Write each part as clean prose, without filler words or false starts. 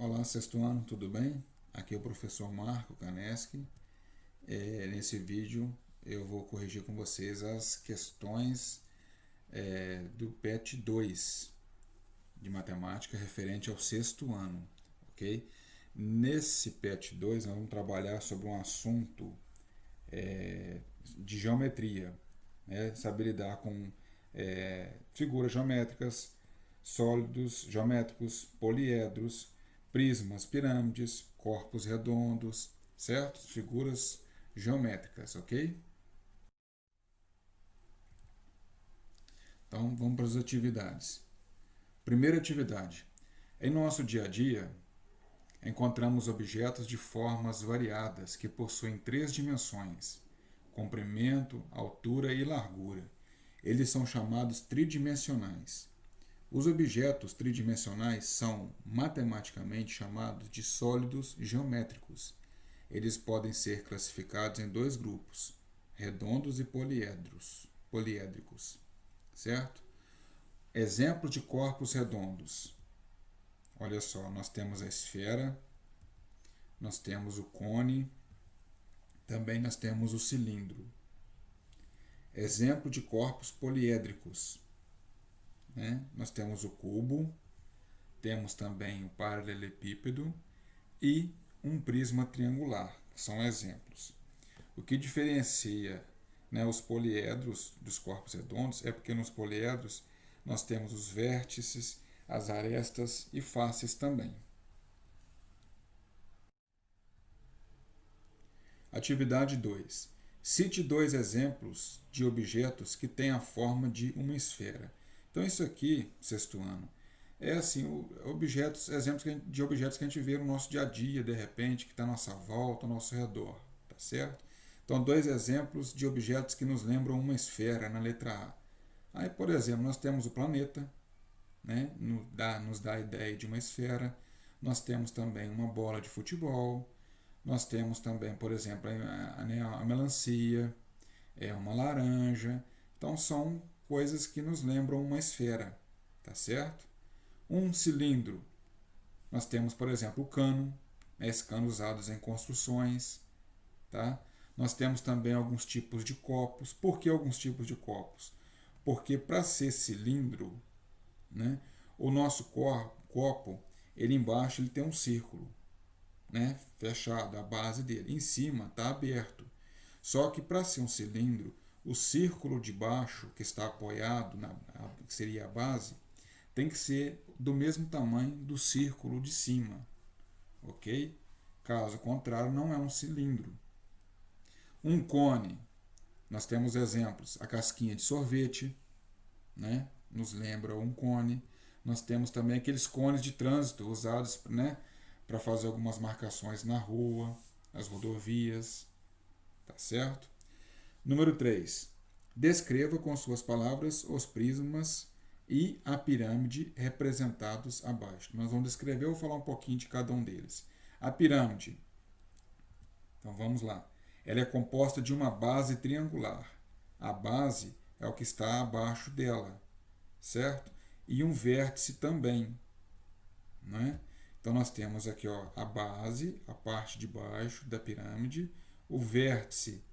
Olá, sexto ano, tudo bem? Aqui é o professor Marco Kaneski. Nesse vídeo eu vou corrigir com vocês as questões do PET 2 de matemática referente ao sexto ano, ok? Nesse PET 2 nós vamos trabalhar sobre um assunto de geometria, né? Saber lidar com figuras geométricas, sólidos geométricos, poliedros, prismas, pirâmides, corpos redondos, certo? Figuras geométricas, ok? Então vamos para as atividades. Primeira atividade. Em nosso dia a dia, encontramos objetos de formas variadas que possuem três dimensões: comprimento, altura e largura. Eles são chamados tridimensionais. Os objetos tridimensionais são matematicamente chamados de sólidos geométricos. Eles podem ser classificados em dois grupos: redondos e poliédricos, certo? Exemplos de corpos redondos. Olha só, nós temos a esfera, nós temos o cone, também nós temos o cilindro. Exemplo de corpos poliédricos, né? Nós temos o cubo, temos também o paralelepípedo e um prisma triangular, que são exemplos. O que diferencia, né, os poliedros dos corpos redondos é porque nos poliedros nós temos os vértices, as arestas e faces também. Atividade 2. Cite dois exemplos de objetos que têm a forma de uma esfera. Então isso aqui, sexto ano, é assim, exemplos de objetos que a gente vê no nosso dia a dia, de repente, que está à nossa volta, ao nosso redor, tá certo? Então, dois exemplos de objetos que nos lembram uma esfera, na letra A. Aí, por exemplo, nós temos o planeta, né? Nos dá a ideia de uma esfera. Nós temos também uma bola de futebol. Nós temos também, por exemplo, a melancia, uma laranja. Então, são coisas que nos lembram uma esfera, tá certo? Um cilindro, nós temos, por exemplo, o cano, esse cano usados em construções, tá? Nós temos também alguns tipos de copos. Por que alguns tipos de copos? Porque para ser cilindro, né, o nosso copo, ele embaixo ele tem um círculo, né, fechado, a base dele. Em cima está aberto. Só que para ser um cilindro, o círculo de baixo, que está apoiado, que seria a base, tem que ser do mesmo tamanho do círculo de cima, ok? Caso contrário, não é um cilindro. Um cone, nós temos exemplos: a casquinha de sorvete, né? Nos lembra um cone. Nós temos também aqueles cones de trânsito usados, né, para fazer algumas marcações na rua, nas rodovias, tá certo? Número 3. Descreva com suas palavras os prismas e a pirâmide representados abaixo. Nós vamos descrever ou falar um pouquinho de cada um deles. A pirâmide, então vamos lá. Ela é composta de uma base triangular. A base é o que está abaixo dela, certo? E um vértice também, né? Então nós temos aqui, ó, a base, a parte de baixo da pirâmide. O vértice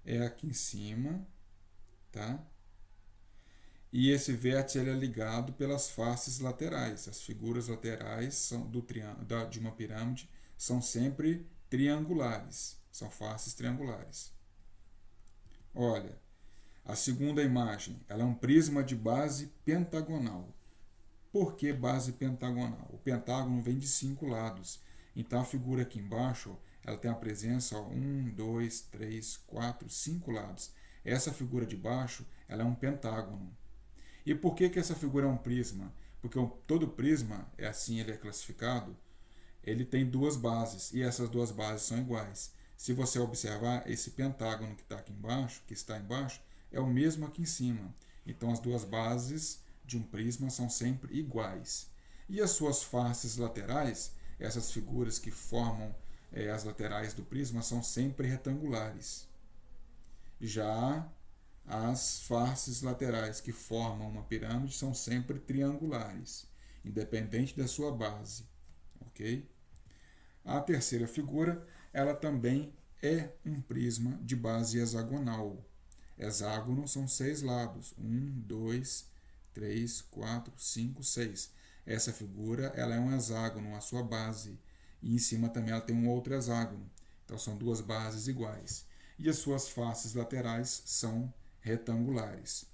é aqui em cima, tá? E esse vértice ele é ligado pelas faces laterais. As figuras laterais de uma pirâmide são sempre triangulares, são faces triangulares. Olha, a segunda imagem, ela é um prisma de base pentagonal. Por que base pentagonal? O pentágono vem de 5 lados. Então a figura aqui embaixo, ela tem a presença, 1, 2, 3, 4, 5 lados. Essa figura de baixo, ela é um pentágono. E por que essa figura é um prisma? Porque todo prisma, ele é classificado, ele tem duas bases, e essas duas bases são iguais. Se você observar, esse pentágono que está aqui embaixo, que está embaixo, é o mesmo aqui em cima. Então as duas bases de um prisma são sempre iguais. E as suas faces laterais, essas figuras que formam as laterais do prisma, são sempre retangulares. Já as faces laterais que formam uma pirâmide são sempre triangulares, independente da sua base, ok? A terceira figura, ela também é um prisma de base hexagonal. Hexágono são 6 lados. 1, 2, 3, 4, 5, 6. Essa figura ela é um hexágono, a sua base. E em cima também ela tem um outro hexágono. Então são duas bases iguais. E as suas faces laterais são retangulares.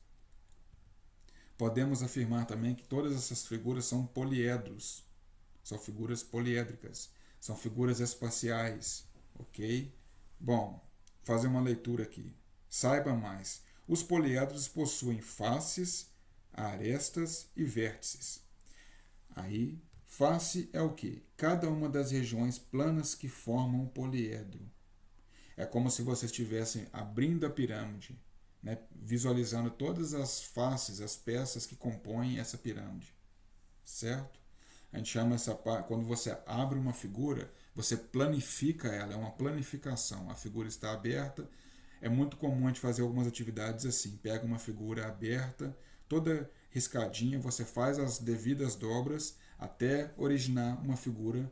Podemos afirmar também que todas essas figuras são poliedros. São figuras poliédricas. São figuras espaciais. Ok? Bom, fazer uma leitura aqui. Saiba mais. Os poliedros possuem faces, arestas e vértices. Aí, face é o quê? Cada uma das regiões planas que formam um poliedro. É como se vocês estivessem abrindo a pirâmide, né? Visualizando todas as faces, as peças que compõem essa pirâmide. Certo? A gente chama essa parte, quando você abre uma figura, você planifica ela, é uma planificação. A figura está aberta. É muito comum a gente fazer algumas atividades assim. Pega uma figura aberta, toda riscadinha, você faz as devidas dobras até originar uma figura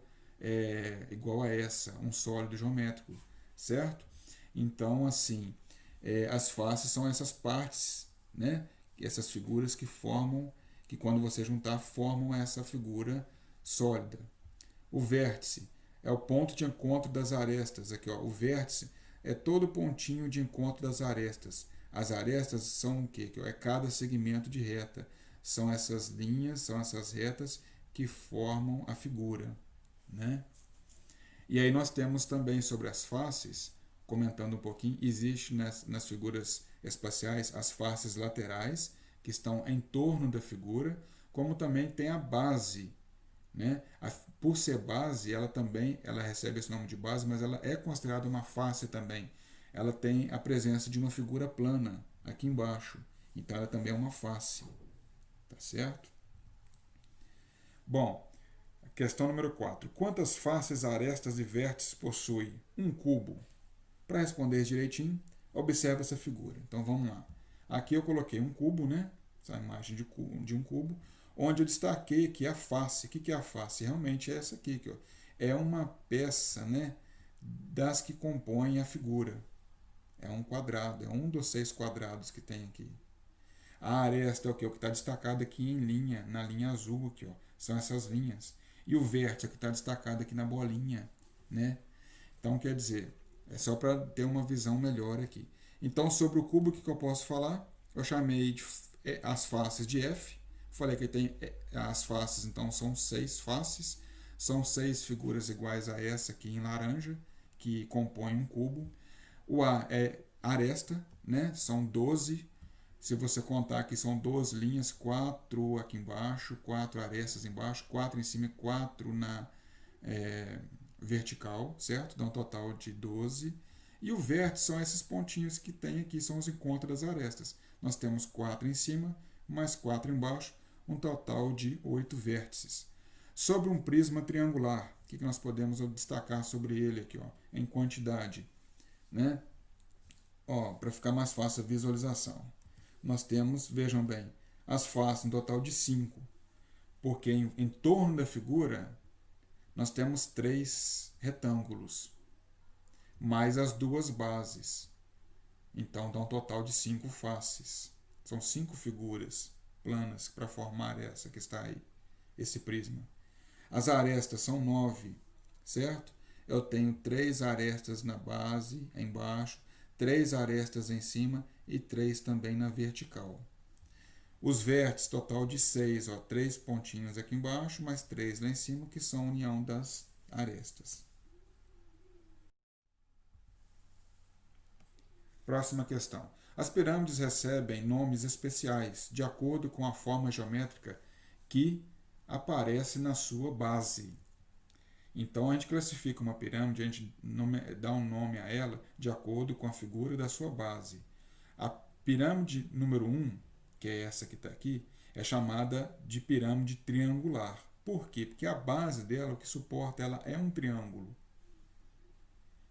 igual a essa, um sólido geométrico, certo? Então, assim, as faces são essas partes, né? Essas figuras que formam, que quando você juntar, formam essa figura sólida. O vértice é o ponto de encontro das arestas. Aqui, ó, o vértice é todo pontinho de encontro das arestas. As arestas são o quê? É cada segmento de reta. São essas linhas, são essas retas que formam a figura, né? E aí nós temos também sobre as faces, comentando um pouquinho, existe nas figuras espaciais as faces laterais, que estão em torno da figura, como também tem a base, né? Por ser base, ela recebe esse nome de base, mas ela é considerada uma face também. Ela tem a presença de uma figura plana aqui embaixo, então ela também é uma face, tá certo? Bom, questão número 4. Quantas faces, arestas e vértices possui um cubo? Para responder direitinho, observe essa figura. Então vamos lá. Aqui eu coloquei um cubo, né? Essa imagem de um cubo, onde eu destaquei aqui a face. O que é a face? Realmente é essa aqui. Ó. É uma peça, né, das que compõem a figura. É um quadrado, é um dos 6 quadrados que tem aqui. A aresta é o que está destacado aqui em linha, na linha azul aqui, ó. São essas linhas. E o vértice é o que está destacado aqui na bolinha, né? Então quer dizer, é só para ter uma visão melhor aqui. Então sobre o cubo, o que eu posso falar? Eu chamei de as faces de F. Falei que tem as faces, então são 6 faces. São 6 figuras iguais a essa aqui em laranja, que compõem um cubo. O A é aresta, né? São 12. Se você contar aqui, são 12 linhas, 4 aqui embaixo, 4 arestas embaixo, 4 em cima e 4 na vertical, certo? Dá um total de 12. E o vértice são esses pontinhos que tem aqui, são os encontros das arestas. Nós temos 4 em cima, mais 4 embaixo, um total de 8 vértices. Sobre um prisma triangular, o que nós podemos destacar sobre ele aqui, ó, em quantidade, né? Para ficar mais fácil a visualização. Nós temos, vejam bem, as faces, um total de 5, porque em torno da figura nós temos 3 retângulos, mais as 2 bases. Então dá um total de 5 faces. São 5 figuras planas para formar essa que está aí, esse prisma. As arestas são 9, certo? Eu tenho 3 arestas na base, embaixo, 3 arestas em cima e 3 também na vertical. Os vértices, total de 6, 3 pontinhos aqui embaixo, mais 3 lá em cima, que são a união das arestas. Próxima questão. As pirâmides recebem nomes especiais de acordo com a forma geométrica que aparece na sua base. Então a gente classifica uma pirâmide, a gente dá um nome a ela de acordo com a figura da sua base. A pirâmide número 1, que é essa que está aqui, é chamada de pirâmide triangular. Por quê? Porque a base dela, o que suporta ela, é um triângulo.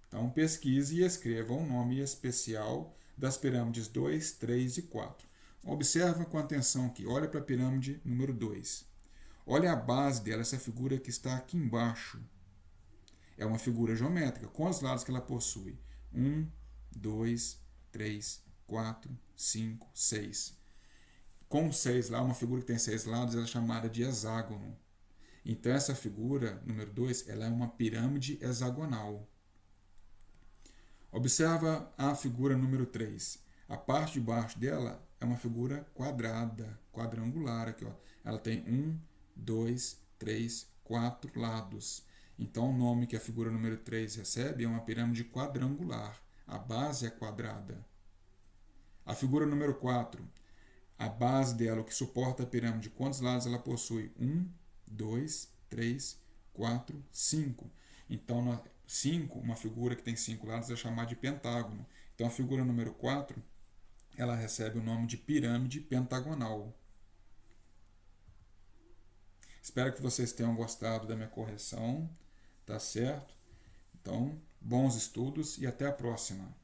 Então pesquise e escreva um nome especial das pirâmides 2, 3 e 4. Observa com atenção aqui, olha para a pirâmide número 2. Olha a base dela, essa figura que está aqui embaixo. É uma figura geométrica. Quantos lados que ela possui? 1, 2, 3, 4, 5, 6. Com 6 lá, uma figura que tem 6 lados, ela é chamada de hexágono. Então, essa figura, número 2, ela é uma pirâmide hexagonal. Observa a figura número 3. A parte de baixo dela é uma figura quadrada, quadrangular. Aqui, ó. Ela tem 1, 2, 3, 4 lados. Então, o nome que a figura número 3 recebe é uma pirâmide quadrangular. A base é quadrada. A figura número 4, a base dela, o que suporta a pirâmide, quantos lados ela possui? 1, 2, 3, 4, 5. Então, 5, uma figura que tem 5 lados, é chamada de pentágono. Então, a figura número 4, ela recebe o nome de pirâmide pentagonal. Espero que vocês tenham gostado da minha correção, tá certo? Então, bons estudos e até a próxima.